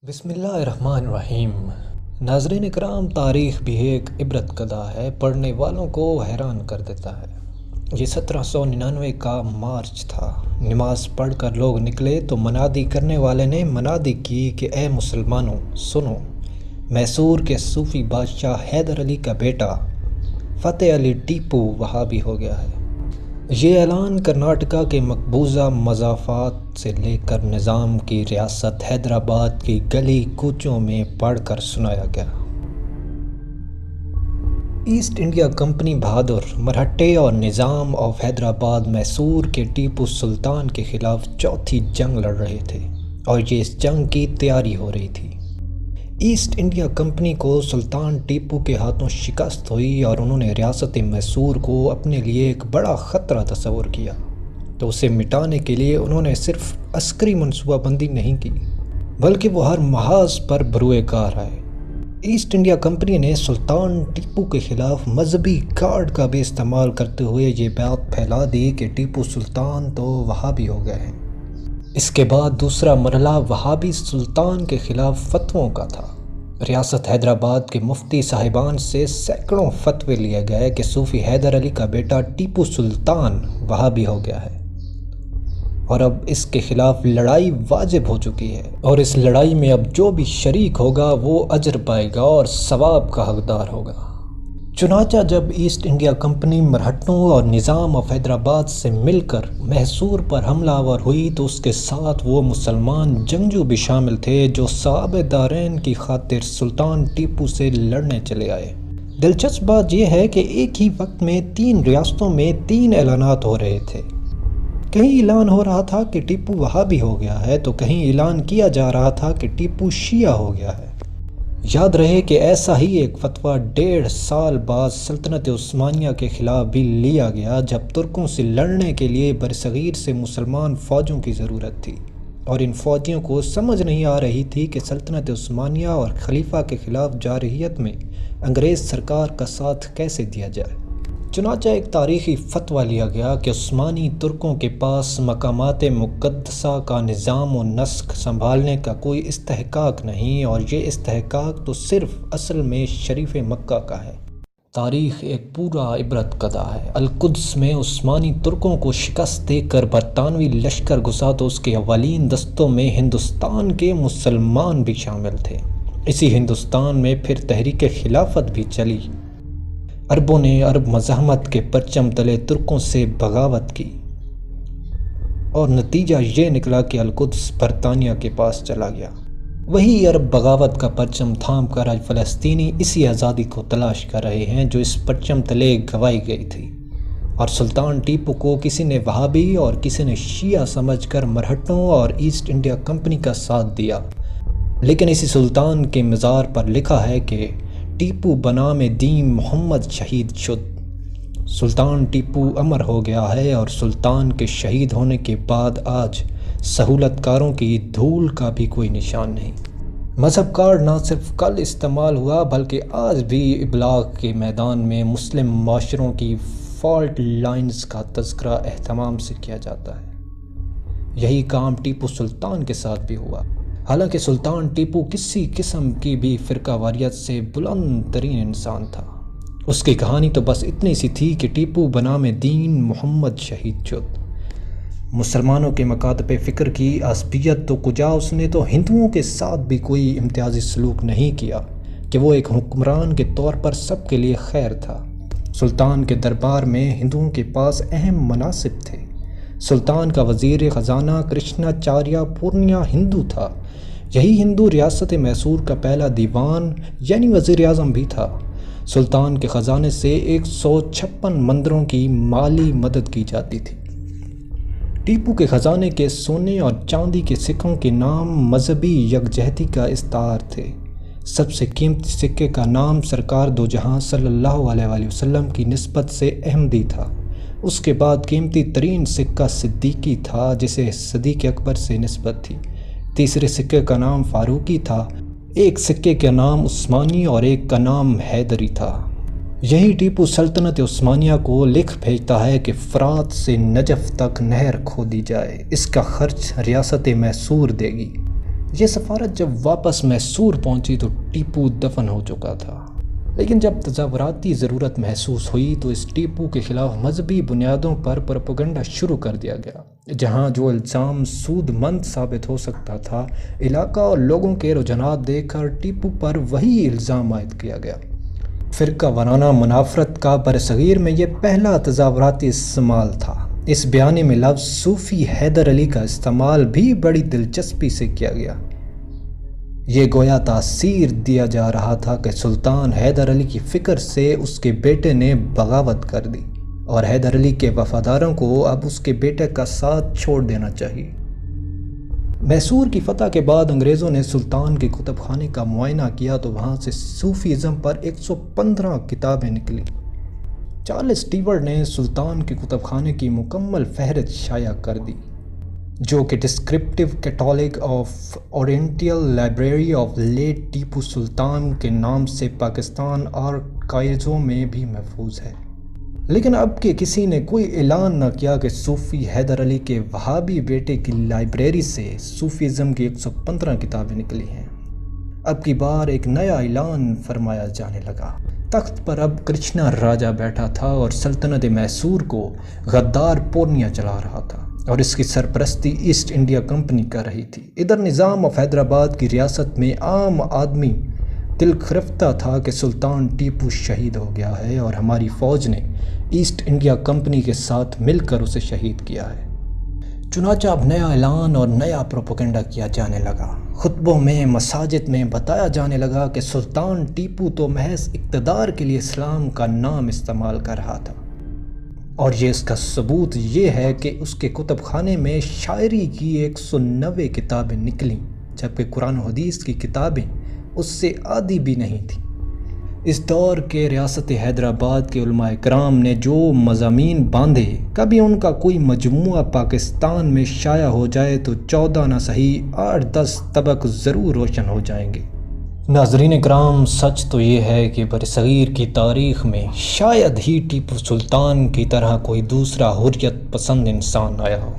بسم اللہ الرحمن الرحیم۔ ناظرین اکرام، تاریخ بھی ایک عبرت کدہ ہے، پڑھنے والوں کو حیران کر دیتا ہے۔ یہ 1799 کا مارچ تھا۔ نماز پڑھ کر لوگ نکلے تو منادی کرنے والے نے منادی کی کہ اے مسلمانوں سنو، میسور کے صوفی بادشاہ حیدر علی کا بیٹا فتح علی ٹیپو وہابی ہو گیا ہے۔ یہ اعلان کرناٹکا کے مقبوضہ مضافات سے لے کر نظام کی ریاست حیدرآباد کی گلی کوچوں میں پڑھ کر سنایا گیا۔ ایسٹ انڈیا کمپنی بہادر مرہٹے اور نظام آف حیدرآباد میسور کے ٹیپو سلطان کے خلاف چوتھی جنگ لڑ رہے تھے اور یہ اس جنگ کی تیاری ہو رہی تھی۔ ایسٹ انڈیا کمپنی کو سلطان ٹیپو کے ہاتھوں شکست ہوئی اور انہوں نے ریاست میسور کو اپنے لیے ایک بڑا خطرہ تصور کیا، تو اسے مٹانے کے لیے انہوں نے صرف عسکری منصوبہ بندی نہیں کی بلکہ وہ ہر محاذ پر بروئے کار آئے۔ ایسٹ انڈیا کمپنی نے سلطان ٹیپو کے خلاف مذہبی کارڈ کا بھی استعمال کرتے ہوئے یہ بات پھیلا دی کہ ٹیپو سلطان تو وہابی ہو گئے ہیں۔ اس کے بعد دوسرا مرحلہ وہابی سلطان کے خلاف فتووں کا تھا۔ ریاست حیدرآباد کے مفتی صاحبان سے سینکڑوں فتوے لیے گئے کہ صوفی حیدر علی کا بیٹا ٹیپو سلطان وہابی ہو گیا ہے اور اب اس کے خلاف لڑائی واجب ہو چکی ہے، اور اس لڑائی میں اب جو بھی شریک ہوگا وہ اجر پائے گا اور ثواب کا حقدار ہوگا۔ چنانچہ جب ایسٹ انڈیا کمپنی مرہٹوں اور نظام آف حیدرآباد سے مل کر میسور پر حملہ آور ہوئی تو اس کے ساتھ وہ مسلمان جنگجو بھی شامل تھے جو صحابہ دارین کی خاطر سلطان ٹیپو سے لڑنے چلے آئے۔ دلچسپ بات یہ ہے کہ ایک ہی وقت میں 3 ریاستوں میں 3 اعلانات ہو رہے تھے۔ کہیں اعلان ہو رہا تھا کہ ٹیپو وہابی ہو گیا ہے تو کہیں اعلان کیا جا رہا تھا کہ ٹیپو شیعہ ہو گیا ہے۔ یاد رہے کہ ایسا ہی ایک فتویٰ 1.5 سال بعد سلطنت عثمانیہ کے خلاف بھی لیا گیا، جب ترکوں سے لڑنے کے لیے برصغیر سے مسلمان فوجوں کی ضرورت تھی اور ان فوجیوں کو سمجھ نہیں آ رہی تھی کہ سلطنت عثمانیہ اور خلیفہ کے خلاف جارحیت میں انگریز سرکار کا ساتھ کیسے دیا جائے۔ چنانچہ ایک تاریخی فتویٰ لیا گیا کہ عثمانی ترکوں کے پاس مقامات مقدسہ کا نظام و نسق سنبھالنے کا کوئی استحقاق نہیں، اور یہ استحقاق تو صرف اصل میں شریف مکہ کا ہے۔ تاریخ ایک پورا عبرت کدہ ہے۔ القدس میں عثمانی ترکوں کو شکست دے کر برطانوی لشکر گھسا تو اس کے اولین دستوں میں ہندوستان کے مسلمان بھی شامل تھے۔ اسی ہندوستان میں پھر تحریک خلافت بھی چلی۔ عربوں نے عرب مزاحمت کے پرچم تلے ترکوں سے بغاوت کی اور نتیجہ یہ نکلا کہ القدس برطانیہ کے پاس چلا گیا۔ وہی عرب بغاوت کا پرچم تھام کر آج فلسطینی اسی آزادی کو تلاش کر رہے ہیں جو اس پرچم تلے گوائی گئی تھی، اور سلطان ٹیپو کو کسی نے وہابی اور کسی نے شیعہ سمجھ کر مرہٹوں اور ایسٹ انڈیا کمپنی کا ساتھ دیا، لیکن اسی سلطان کے مزار پر لکھا ہے کہ ٹیپو بنام دین محمد شہید شد۔ سلطان ٹیپو امر ہو گیا ہے اور سلطان کے شہید ہونے کے بعد آج سہولت کاروں کی دھول کا بھی کوئی نشان نہیں۔ مذہب کارڈ نہ صرف کل استعمال ہوا بلکہ آج بھی ابلاغ کے میدان میں مسلم معاشروں کی فالٹ لائنز کا تذکرہ اہتمام سے کیا جاتا ہے۔ یہی کام ٹیپو سلطان کے ساتھ بھی ہوا، حالانکہ سلطان ٹیپو کسی قسم کی بھی فرقہ واریت سے بلند ترین انسان تھا۔ اس کی کہانی تو بس اتنی سی تھی کہ ٹیپو بنام دین محمد شہید شد۔ مسلمانوں کے مکاتب فکر کی عصبیت تو کجا، اس نے تو ہندوؤں کے ساتھ بھی کوئی امتیازی سلوک نہیں کیا کہ وہ ایک حکمران کے طور پر سب کے لیے خیر تھا۔ سلطان کے دربار میں ہندوؤں کے پاس اہم مناصب تھے۔ سلطان کا وزیر خزانہ کرشنا چاریہ پورنیا ہندو تھا۔ یہی ہندو ریاست میسور کا پہلا دیوان یعنی وزیر اعظم بھی تھا۔ سلطان کے خزانے سے 156 مندروں کی مالی مدد کی جاتی تھی۔ ٹیپو کے خزانے کے سونے اور چاندی کے سکوں کے نام مذہبی یکجہتی کا استعار تھے۔ سب سے قیمتی سکے کا نام سرکار دو جہاں صلی اللہ علیہ وآلہ وسلم کی نسبت سے احمدی تھا۔ اس کے بعد قیمتی ترین سکہ صدیقی تھا جسے صدیق اکبر سے نسبت تھی۔ تیسرے سکے کا نام فاروقی تھا، ایک سکے کا نام عثمانی اور ایک کا نام حیدری تھا۔ یہی ٹیپو سلطنت عثمانیہ کو لکھ بھیجتا ہے کہ فرات سے نجف تک نہر کھودی جائے، اس کا خرچ ریاست میسور دے گی۔ یہ سفارت جب واپس میسور پہنچی تو ٹیپو دفن ہو چکا تھا، لیکن جب تظاہراتی ضرورت محسوس ہوئی تو اس ٹیپو کے خلاف مذہبی بنیادوں پر پروپیگنڈا شروع کر دیا گیا، جہاں جو الزام سود مند ثابت ہو سکتا تھا، علاقہ اور لوگوں کے رجحانات دیکھ کر ٹیپو پر وہی الزام عائد کیا گیا۔ فرقہ وارانہ منافرت کا برصغیر میں یہ پہلا تظاہراتی استعمال تھا۔ اس بیانے میں لفظ صوفی حیدر علی کا استعمال بھی بڑی دلچسپی سے کیا گیا۔ یہ گویا تاثیر دیا جا رہا تھا کہ سلطان حیدر علی کی فکر سے اس کے بیٹے نے بغاوت کر دی اور حیدر علی کے وفاداروں کو اب اس کے بیٹے کا ساتھ چھوڑ دینا چاہیے۔ میسور کی فتح کے بعد انگریزوں نے سلطان کے کتب خانے کا معائنہ کیا تو وہاں سے صوفیزم پر 115 کتابیں نکلیں۔ چارلس اسٹیورٹ نے سلطان کے کتب خانے کی مکمل فہرست شائع کر دی، جو کہ descriptive catalogue of oriental library of late Tipu Sultan کے نام سے پاکستان آرکائیوز میں بھی محفوظ ہے۔ لیکن اب کہ کسی نے کوئی اعلان نہ کیا کہ صوفی حیدر علی کے وہابی بیٹے کی لائبریری سے صوفیزم کی 115 کتابیں نکلی ہیں، اب کی بار ایک نیا اعلان فرمایا جانے لگا۔ تخت پر اب کرشنا راجہ بیٹھا تھا اور سلطنت میسور کو غدار پورنیا چلا رہا تھا اور اس کی سرپرستی ایسٹ انڈیا کمپنی کر رہی تھی۔ ادھر نظام آف حیدرآباد کی ریاست میں عام آدمی دل گرفتہ تھا کہ سلطان ٹیپو شہید ہو گیا ہے اور ہماری فوج نے ایسٹ انڈیا کمپنی کے ساتھ مل کر اسے شہید کیا ہے۔ چنانچہ اب نیا اعلان اور نیا پروپیگنڈا کیا جانے لگا۔ خطبوں میں، مساجد میں بتایا جانے لگا کہ سلطان ٹیپو تو محض اقتدار کے لیے اسلام کا نام استعمال کر رہا تھا، اور یہ اس کا ثبوت یہ ہے کہ اس کے کتب خانے میں شاعری کی 190 کتابیں نکلیں، جبکہ قرآن و حدیث کی کتابیں اس سے آدھی بھی نہیں تھیں۔ اس دور کے ریاست حیدرآباد کے علماء کرام نے جو مضامین باندھے، کبھی ان کا کوئی مجموعہ پاکستان میں شائع ہو جائے تو 14 نہ صحیح 8-10 طبق ضرور روشن ہو جائیں گے۔ ناظرین کرام، سچ تو یہ ہے کہ برصغیر کی تاریخ میں شاید ہی ٹیپو سلطان کی طرح کوئی دوسرا حریت پسند انسان آیا ہو۔